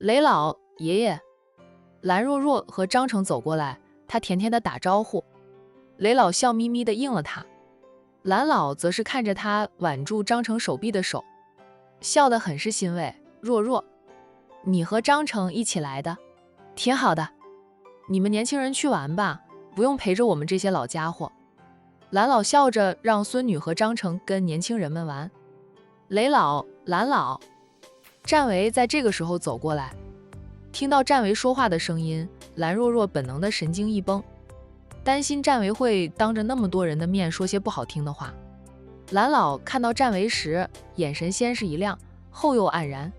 雷老爷爷。蓝若若和张成走过来，他甜甜的打招呼。雷老笑眯眯的应了他，蓝老则是看着他挽住张成手臂的手，笑得很是欣慰。若若，你和张成一起来的，挺好的。你们年轻人去玩吧，不用陪着我们这些老家伙。蓝老笑着让孙女和张成跟年轻人们玩。雷老、蓝老，战维在这个时候走过来，听到战维说话的声音，蓝若若本能的神经一绷，担心战维会当着那么多人的面说些不好听的话。蓝老看到战维时，眼神先是一亮，后又黯然。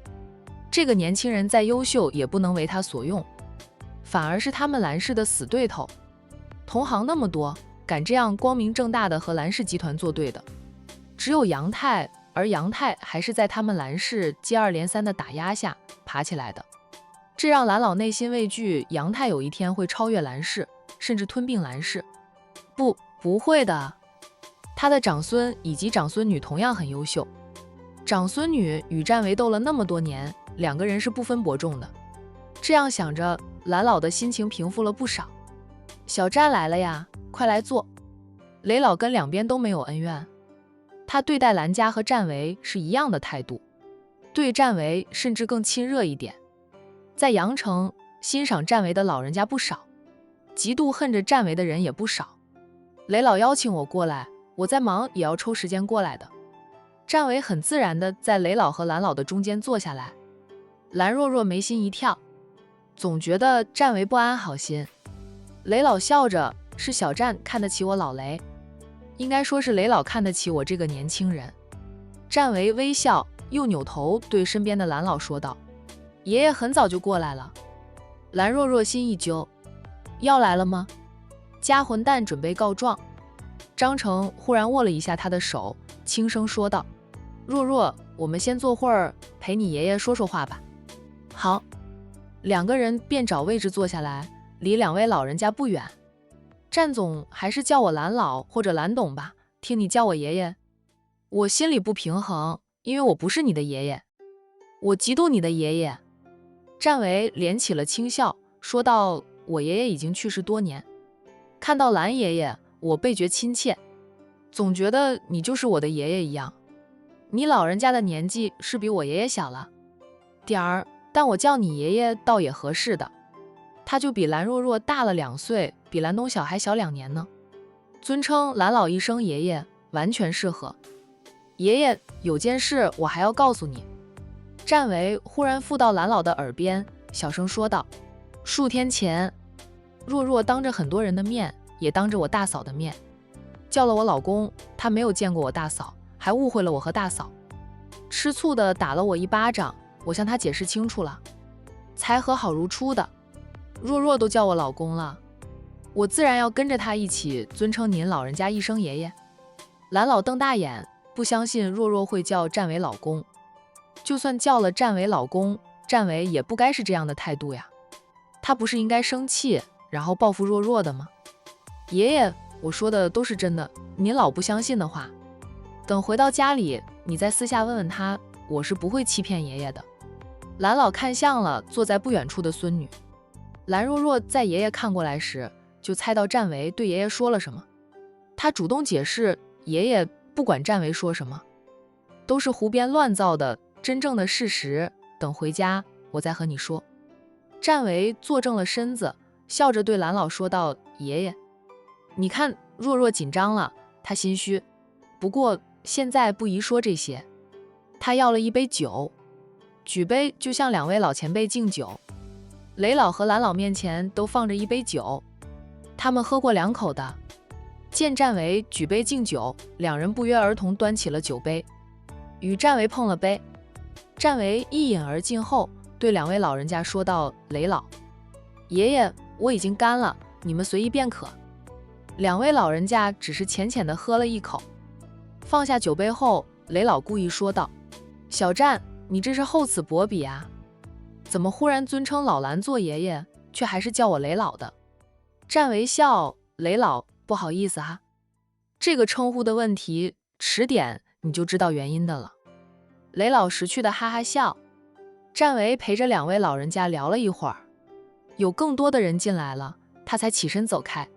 这个年轻人再优秀也不能为他所用，反而是他们蓝氏的死对头。同行那么多，敢这样光明正大的和蓝氏集团作对的，只有杨泰，而杨泰还是在他们蓝氏接二连三的打压下爬起来的。这让蓝老内心畏惧，杨泰有一天会超越蓝氏，甚至吞并蓝氏。不会的，他的长孙以及长孙女同样很优秀。长孙女与战维斗了那么多年，两个人是不分伯仲的。这样想着，蓝老的心情平复了不少。小战来了呀，快来坐。雷老跟两边都没有恩怨，他对待蓝家和战维是一样的态度，对战维甚至更亲热一点。在阳城，欣赏战维的老人家不少，嫉妒恨着战维的人也不少。雷老邀请我过来，我在忙也要抽时间过来的。战维很自然地在雷老和蓝老的中间坐下来。蓝若若眉心一跳，总觉得战维不安好心。雷老笑着，是小战看得起我老雷，应该说是雷老看得起我这个年轻人。战维微笑，又扭头对身边的蓝老说道，爷爷很早就过来了。蓝若若心一揪，要来了吗？家混蛋准备告状。张成忽然握了一下他的手，轻声说道，若若，我们先坐会儿，陪你爷爷说说话吧。好。两个人便找位置坐下来，离两位老人家不远。战总还是叫我蓝老或者蓝董吧，听你叫我爷爷，我心里不平衡，因为我不是你的爷爷，我嫉妒你的爷爷。战维敛起了轻笑，说道，我爷爷已经去世多年，看到蓝爷爷，我倍觉亲切，总觉得你就是我的爷爷一样。你老人家的年纪是比我爷爷小了点儿，但我叫你爷爷倒也合适的，他就比蓝若若大了2岁，比蓝东晓还小2年呢。尊称蓝老一声爷爷，完全适合。爷爷，有件事我还要告诉你。战维忽然附到蓝老的耳边，小声说道，数天前，若若当着很多人的面，也当着我大嫂的面，叫了我老公，他没有见过我大嫂，还误会了我和大嫂，吃醋的打了我一巴掌。我向他解释清楚了，才和好如初的。若若都叫我老公了，我自然要跟着他一起尊称您老人家一声爷爷。蓝老瞪大眼，不相信若若会叫战维老公，就算叫了战维老公，战维也不该是这样的态度呀。他不是应该生气，然后报复若若的吗？爷爷，我说的都是真的，您老不相信的话，等回到家里，你再私下问问他，我是不会欺骗爷爷的。蓝老看向了坐在不远处的孙女，蓝若若在爷爷看过来时，就猜到战维对爷爷说了什么。他主动解释，爷爷不管战维说什么，都是胡编乱造的，真正的事实等回家我再和你说。战维坐正了身子，笑着对蓝老说道，爷爷，你看若若紧张了，她心虚，不过现在不宜说这些。他要了一杯酒，举杯就向两位老前辈敬酒。雷老和蓝老面前都放着一杯酒，他们喝过2口的。见战维举杯敬酒，两人不约而同端起了酒杯，与战维碰了杯。战维一饮而尽后，对两位老人家说道，雷老爷爷，我已经干了，你们随意便可。两位老人家只是浅浅地喝了一口，放下酒杯后，雷老故意说道，小战，你这是厚此薄彼啊，怎么忽然尊称老蓝做爷爷，却还是叫我雷老的？战维笑，雷老，不好意思哈，这个称呼的问题，迟点你就知道原因的了。雷老识趣的哈哈笑，战维陪着2位老人家聊了一会儿，有更多的人进来了，他才起身走开。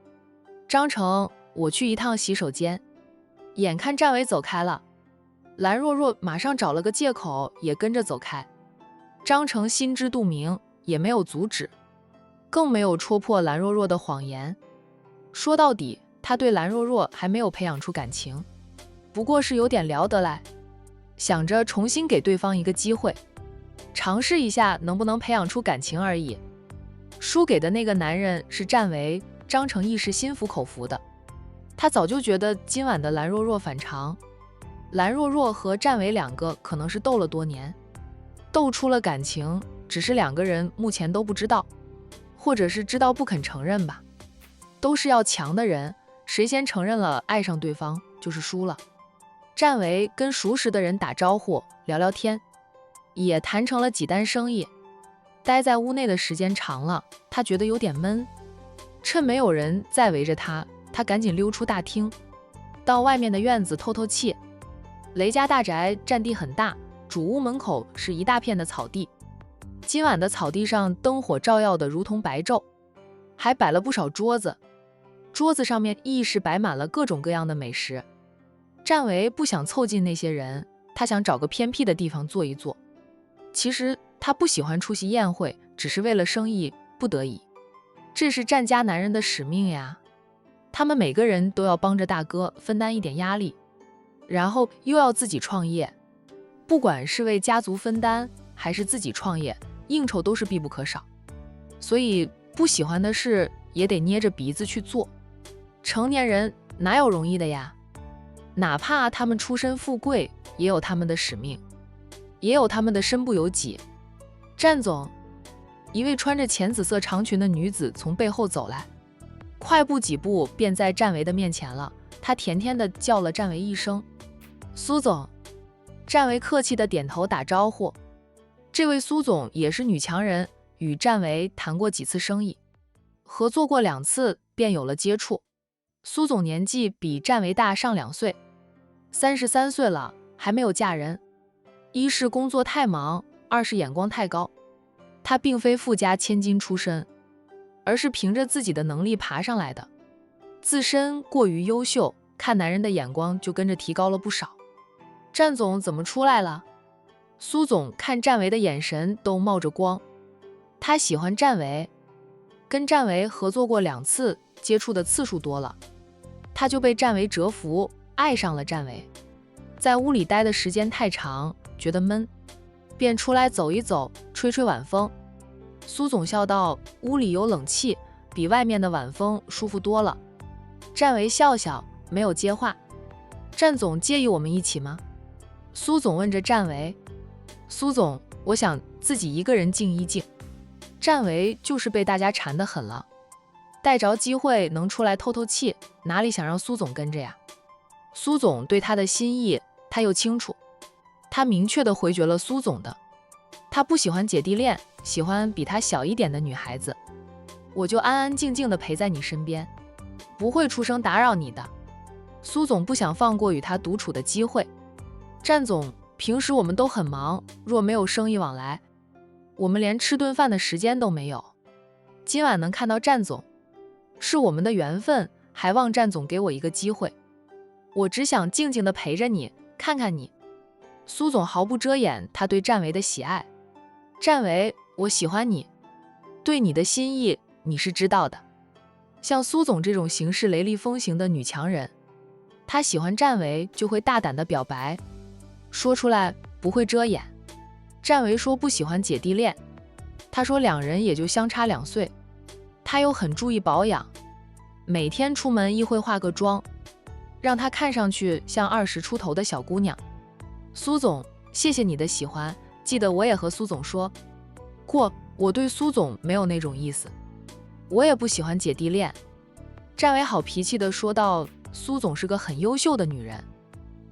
张成，我去一趟洗手间。眼看战维走开了，蓝若若马上找了个借口也跟着走开。张成心知肚明，也没有阻止，更没有戳破蓝若若的谎言。说到底，他对蓝若若还没有培养出感情，不过是有点聊得来，想着重新给对方一个机会，尝试一下能不能培养出感情而已。输给的那个男人是战维，张成一时心服口服的。他早就觉得今晚的蓝若若反常，蓝若若和战维2个可能是斗了多年，斗出了感情，只是2个人目前都不知道，或者是知道不肯承认吧。都是要强的人，谁先承认了爱上对方就是输了。战维跟熟识的人打招呼聊聊天，也谈成了几单生意。待在屋内的时间长了，他觉得有点闷，趁没有人再围着他赶紧溜出大厅，到外面的院子透透气。雷家大宅占地很大，主屋门口是一大片的草地，今晚的草地上灯火照耀的如同白昼，还摆了不少桌子，桌子上面亦是摆满了各种各样的美食。战维不想凑近那些人，他想找个偏僻的地方坐一坐。其实他不喜欢出席宴会，只是为了生意不得已，这是战家男人的使命呀。他们每个人都要帮着大哥分担一点压力，然后又要自己创业，不管是为家族分担还是自己创业，应酬都是必不可少。所以不喜欢的事也得捏着鼻子去做。成年人哪有容易的呀？哪怕他们出身富贵，也有他们的使命，也有他们的身不由己。战总，一位穿着浅紫色长裙的女子从背后走来，快步几步便在战维的面前了。她甜甜地叫了战维一声苏总。战维客气地点头打招呼。这位苏总也是女强人，与战维谈过几次生意，合作过2次便有了接触。苏总年纪比战维大上2岁，33岁了还没有嫁人。一是工作太忙，二是眼光太高。他并非富家千金出身，而是凭着自己的能力爬上来的，自身过于优秀，看男人的眼光就跟着提高了不少。战总怎么出来了？苏总看战维的眼神都冒着光，他喜欢战维，跟战维合作过2次，接触的次数多了，他就被战维折服，爱上了战维。在屋里待的时间太长，觉得闷，便出来走一走，吹吹晚风。苏总笑道，屋里有冷气，比外面的晚风舒服多了。战维笑笑，没有接话。战总介意我们一起吗？苏总问着战维。苏总，我想自己一个人静一静。战维就是被大家缠得很了，逮着机会能出来透透气，哪里想让苏总跟着呀？苏总对他的心意他又清楚，他明确地回绝了苏总的。他不喜欢姐弟恋，喜欢比他小一点的女孩子。我就安安静静地陪在你身边，不会出声打扰你的。苏总不想放过与他独处的机会。战总，平时我们都很忙，若没有生意往来，我们连吃顿饭的时间都没有。今晚能看到战总，是我们的缘分，还望战总给我一个机会。我只想静静地陪着你，看看你。苏总毫不遮掩他对战维的喜爱。战维，我喜欢你，对你的心意你是知道的。像苏总这种行事雷厉风行的女强人，她喜欢战维就会大胆地表白，说出来不会遮掩。战维说不喜欢姐弟恋，他说2人也就相差2岁，他又很注意保养，每天出门亦会化个妆，让她看上去像20出头的小姑娘。苏总，谢谢你的喜欢，记得我也和苏总说过，我对苏总没有那种意思，我也不喜欢姐弟恋。战维好脾气地说道，苏总是个很优秀的女人，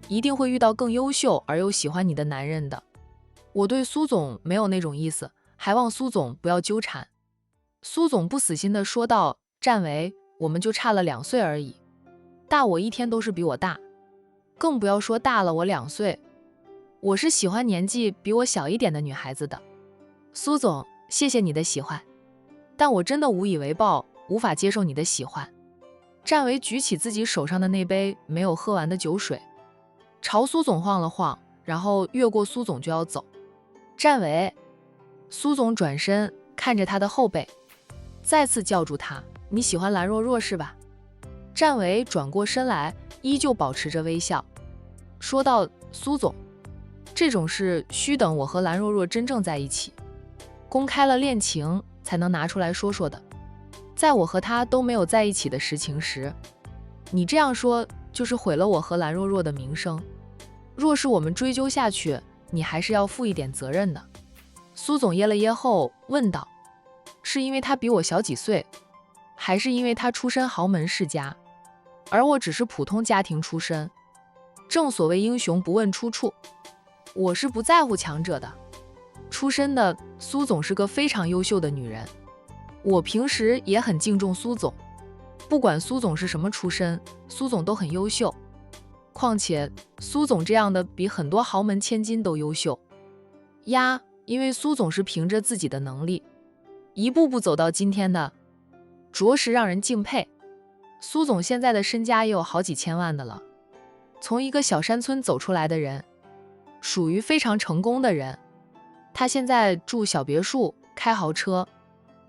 一定会遇到更优秀而又喜欢你的男人的。我对苏总没有那种意思，还望苏总不要纠缠。苏总不死心地说道，战维，我们就差了2岁而已，大我1天都是比我大，更不要说大了我2岁。我是喜欢年纪比我小一点的女孩子的。苏总，谢谢你的喜欢，但我真的无以为报，无法接受你的喜欢。战维举起自己手上的那杯没有喝完的酒水，朝苏总晃了晃，然后越过苏总就要走。战维，苏总转身看着他的后背，再次叫住他：“你喜欢蓝若若是吧？”战维转过身来，依旧保持着微笑，说道：“苏总，这种事须等我和蓝若若真正在一起，公开了恋情，才能拿出来说说的。在我和他都没有在一起的实情时，你这样说就是毁了我和蓝若若的名声。若是我们追究下去，你还是要负一点责任的。”苏总噎了噎后问道：“是因为他比我小几岁，还是因为他出身豪门世家，而我只是普通家庭出身？正所谓英雄不问出处，我是不在乎强者的。出身的苏总是个非常优秀的女人，我平时也很敬重苏总，不管苏总是什么出身，苏总都很优秀。况且苏总这样的比很多豪门千金都优秀呀，因为苏总是凭着自己的能力一步步走到今天的，着实让人敬佩。苏总现在的身家也有好几千万的了，从一个小山村走出来的人，属于非常成功的人。他现在住小别墅，开豪车，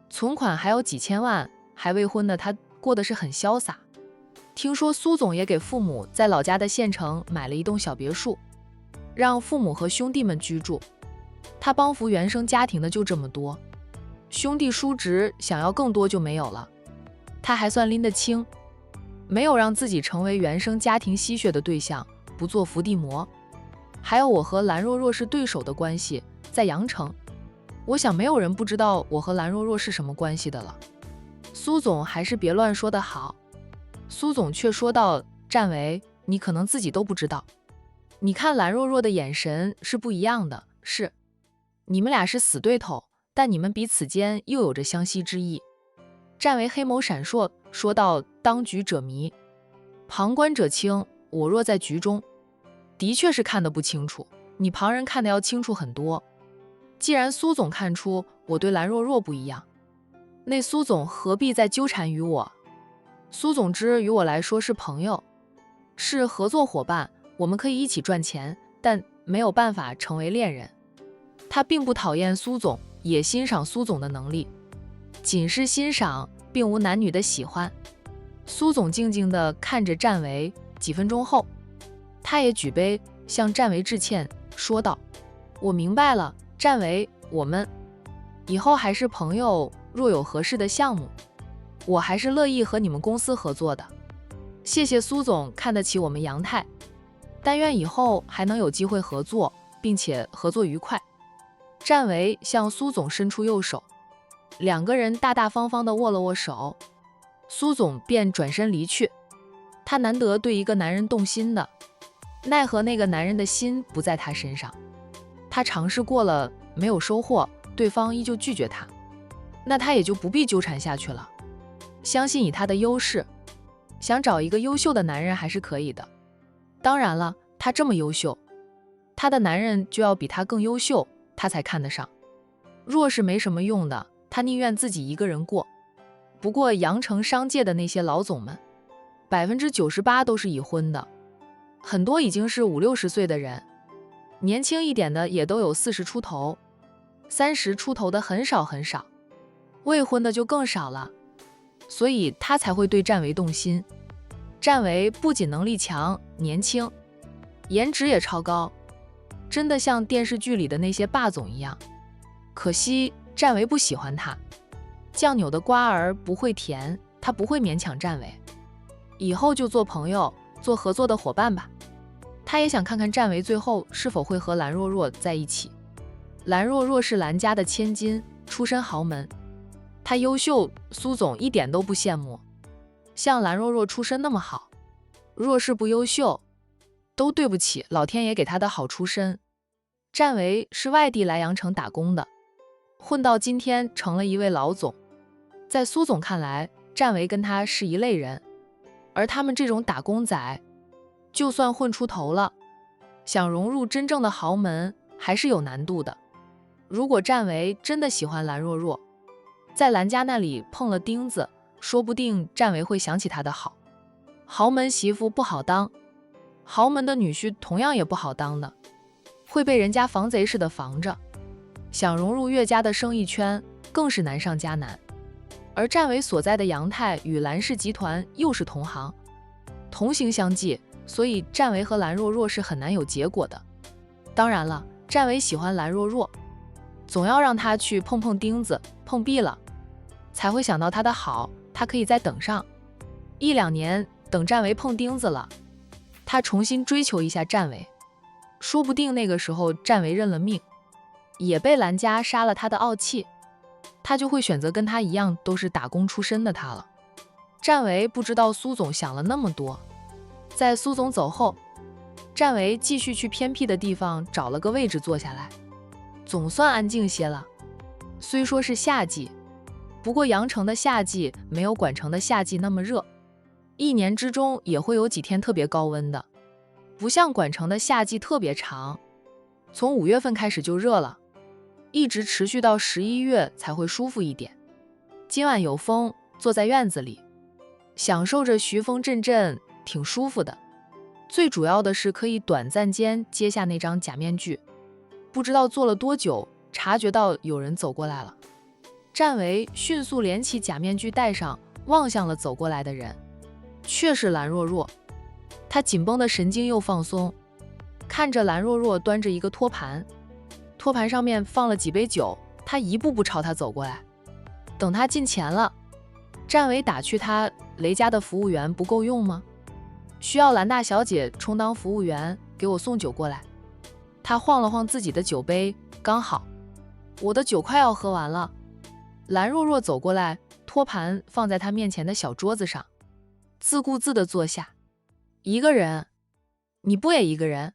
存款还有几千万，还未婚的他过得是很潇洒。听说苏总也给父母在老家的县城买了一栋小别墅，让父母和兄弟们居住。他帮扶原生家庭的就这么多，兄弟叔侄想要更多就没有了。他还算拎得清，没有让自己成为原生家庭吸血的对象，不做伏地魔。还有我和蓝若若是对手的关系，在阳城，我想没有人不知道我和蓝若若是什么关系的了。苏总还是别乱说的好。苏总却说道：“战维，你可能自己都不知道，你看蓝若若的眼神是不一样的，是，你们俩是死对头，但你们彼此间又有着相惜之意。”战维黑眸闪烁，说道：“当局者迷，旁观者清，我若在局中，的确是看得不清楚，你旁人看得要清楚很多。既然苏总看出我对蓝若若不一样，那苏总何必再纠缠于我？苏总之于我来说是朋友，是合作伙伴，我们可以一起赚钱，但没有办法成为恋人。他并不讨厌苏总，也欣赏苏总的能力，仅是欣赏，并无男女的喜欢。”苏总静静地看着战维，几分钟后，他也举杯向战维致歉，说道：“我明白了，战维，我们以后还是朋友，若有合适的项目，我还是乐意和你们公司合作的。谢谢苏总看得起我们杨泰，但愿以后还能有机会合作，并且合作愉快。”战维向苏总伸出右手，两个人大大方方地握了握手，苏总便转身离去。他难得对一个男人动心的，奈何那个男人的心不在他身上。他尝试过了，没有收获，对方依旧拒绝他，那他也就不必纠缠下去了。相信以他的优势，想找一个优秀的男人还是可以的。当然了，他这么优秀，他的男人就要比他更优秀，他才看得上。若是没什么用的，他宁愿自己一个人过。不过阳城商界的那些老总们，98%都是已婚的，很多已经是50-60岁的人，年轻一点的也都有40出头，30出头的很少很少，未婚的就更少了。所以他才会对战维动心。战维不仅能力强、年轻，颜值也超高，真的像电视剧里的那些霸总一样。可惜战维不喜欢他，酱扭的瓜儿不会甜，他不会勉强战维，以后就做朋友，做合作的伙伴吧。他也想看看战维最后是否会和蓝若若在一起。蓝若若是蓝家的千金，出身豪门，她优秀，苏总一点都不羡慕。像蓝若若出身那么好，若是不优秀，都对不起老天爷给她的好出身。战维是外地来阳城打工的，混到今天成了一位老总。在苏总看来，战维跟他是一类人，而他们这种打工仔，就算混出头了，想融入真正的豪门还是有难度的。如果战维真的喜欢蓝若若，在蓝家那里碰了钉子，说不定战维会想起他的好。豪门媳妇不好当，豪门的女婿同样也不好当的，会被人家防贼似的防着，想融入岳家的生意圈更是难上加难。而战维所在的杨泰与蓝氏集团又是同行，同行相忌，所以战维和蓝若若是很难有结果的。当然了，战维喜欢蓝若若，总要让她去碰碰钉子，碰壁了才会想到她的好，他可以再等上1-2年，等战维碰钉子了，他重新追求一下战维，说不定那个时候战维认了命，也被蓝家杀了他的傲气，他就会选择跟他一样都是打工出身的他了。战维不知道苏总想了那么多，在苏总走后，战维继续去偏僻的地方找了个位置坐下来，总算安静些了。虽说是夏季，不过阳城的夏季没有管城的夏季那么热，一年之中也会有几天特别高温的，不像管城的夏季特别长，从5月份开始就热了，一直持续到11月才会舒服一点。今晚有风，坐在院子里，享受着徐风阵阵，挺舒服的。最主要的是可以短暂间揭下那张假面具。不知道坐了多久，察觉到有人走过来了。战维迅速连起假面具戴上，望向了走过来的人，却是蓝若若。他紧绷的神经又放松，看着蓝若若端着一个托盘，托盘上面放了几杯酒，他一步步朝他走过来。等他近前了，战维打趣他，雷家的服务员不够用吗？需要蓝大小姐充当服务员，给我送酒过来。他晃了晃自己的酒杯，刚好，我的酒快要喝完了。蓝若若走过来，托盘放在他面前的小桌子上，自顾自地坐下。一个人？你不也一个人？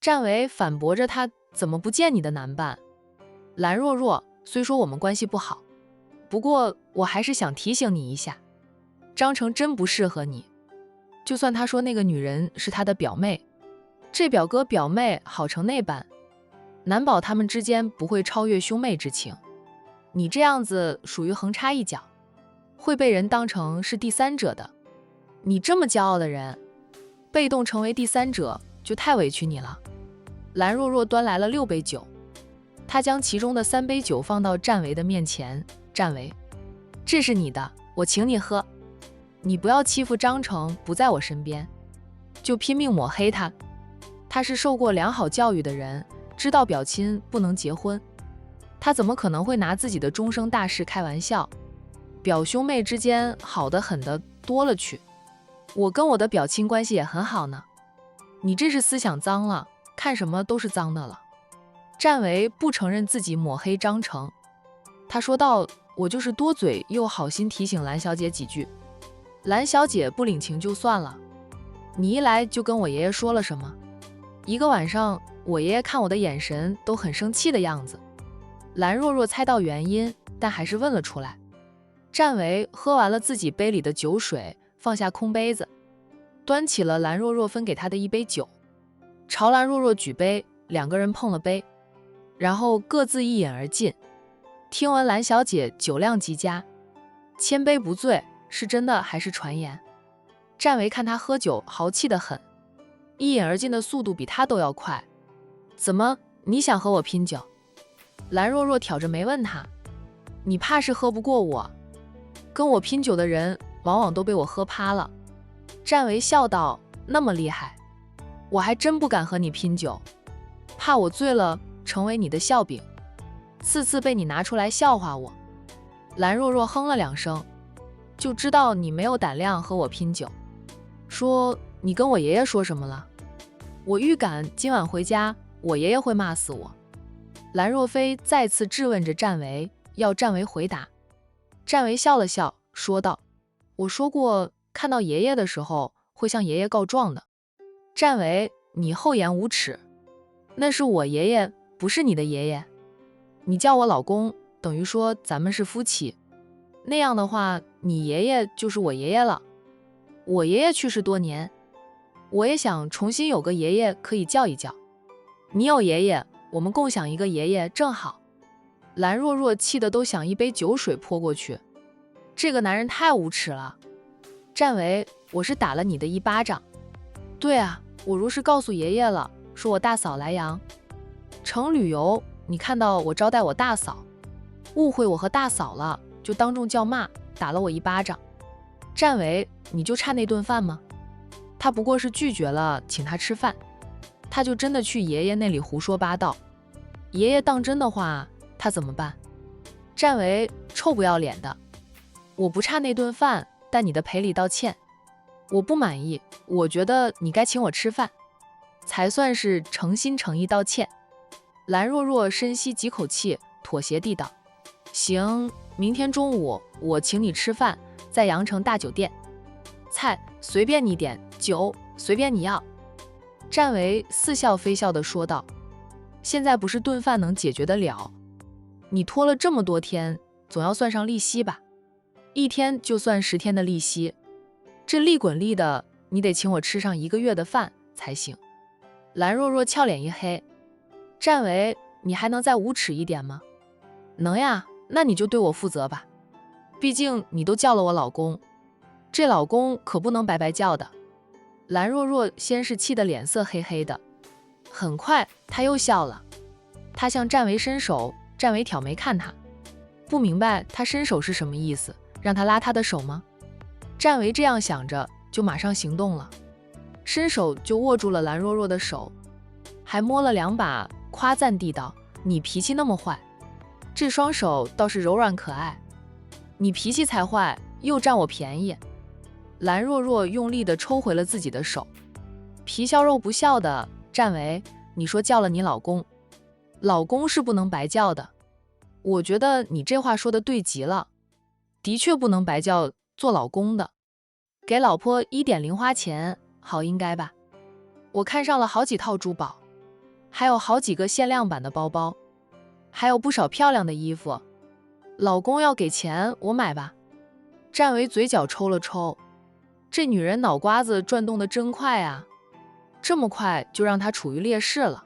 战维反驳着他，怎么不见你的男伴？蓝若若，虽说我们关系不好，不过我还是想提醒你一下，张成真不适合你。就算他说那个女人是他的表妹，这表哥表妹好成那般，难保他们之间不会超越兄妹之情。你这样子属于横插一脚，会被人当成是第三者的。你这么骄傲的人，被动成为第三者就太委屈你了。蓝若若端来了6杯酒，她将其中的3杯酒放到战维的面前。战维，这是你的，我请你喝。你不要欺负张成不在我身边，就拼命抹黑他。他是受过良好教育的人，知道表亲不能结婚，他怎么可能会拿自己的终生大事开玩笑？表兄妹之间好得很的多了去，我跟我的表亲关系也很好呢。你这是思想脏了，看什么都是脏的了。战维不承认自己抹黑张成，他说道，我就是多嘴又好心提醒蓝小姐几句，蓝小姐不领情就算了，你一来就跟我爷爷说了什么？一个晚上，我爷爷看我的眼神都很生气的样子。蓝若若猜到原因，但还是问了出来。战维喝完了自己杯里的酒水，放下空杯子，端起了蓝若若分给他的1杯酒，朝蓝若若举杯，2个人碰了杯，然后各自一饮而尽。听闻蓝小姐酒量极佳，千杯不醉，是真的还是传言？战维看他喝酒豪气得很，一饮而尽的速度比他都要快。怎么，你想和我拼酒？蓝若若挑着眉问他，你怕是喝不过我，跟我拼酒的人往往都被我喝趴了。战维笑道，那么厉害，我还真不敢和你拼酒，怕我醉了成为你的笑柄，次次被你拿出来笑话我。蓝若若哼了2声，就知道你没有胆量和我拼酒。说，你跟我爷爷说什么了？我预感今晚回家，我爷爷会骂死我。蓝若飞再次质问着战维，要战维回答。战维笑了笑，说道，我说过，看到爷爷的时候会向爷爷告状的。战维，你厚颜无耻，那是我爷爷，不是你的爷爷。你叫我老公，等于说咱们是夫妻，那样的话，你爷爷就是我爷爷了。我爷爷去世多年，我也想重新有个爷爷可以叫一叫。你有爷爷，我们共享一个爷爷正好。蓝若若气得都想一杯酒水泼过去，这个男人太无耻了。战维，我是打了你的一巴掌。对啊，我如实告诉爷爷了，说我大嫂来阳城旅游，你看到我招待我大嫂，误会我和大嫂了，就当众叫骂，打了我一巴掌。战维，你就差那顿饭吗？他不过是拒绝了请他吃饭，他就真的去爷爷那里胡说八道。爷爷当真的话，他怎么办？战维，臭不要脸的！我不差那顿饭，但你的赔礼道歉，我不满意，我觉得你该请我吃饭，才算是诚心诚意道歉。蓝若若深吸几口气，妥协地道：行，明天中午我请你吃饭，在阳城大酒店，菜随便你点，酒随便你要。战维似笑非笑地说道：现在不是顿饭能解决得了，你拖了这么多天，总要算上利息吧？一天就算10天的利息，这利滚利的，你得请我吃上1个月的饭才行。蓝若若俏脸一黑：战维，你还能再无耻一点吗？能呀，那你就对我负责吧，毕竟你都叫了我老公，这老公可不能白白叫的。蓝若若先是气得脸色黑黑的，很快她又笑了，她向战维伸手，战维挑眉看她，不明白她伸手是什么意思，让他拉他的手吗？战维这样想着，就马上行动了，伸手就握住了蓝若若的手，还摸了2把，夸赞地道：你脾气那么坏，这双手倒是柔软可爱。你脾气才坏，又占我便宜。蓝若若用力地抽回了自己的手，皮笑肉不笑的：战维，你说叫了你老公，老公是不能白叫的，我觉得你这话说的对极了，的确不能白叫做老公的，给老婆1点零花钱，好应该吧？我看上了好几套珠宝，还有好几个限量版的包包，还有不少漂亮的衣服，老公要给钱我买吧。战维嘴角抽了抽，这女人脑瓜子转动的真快啊，这么快就让她处于劣势了。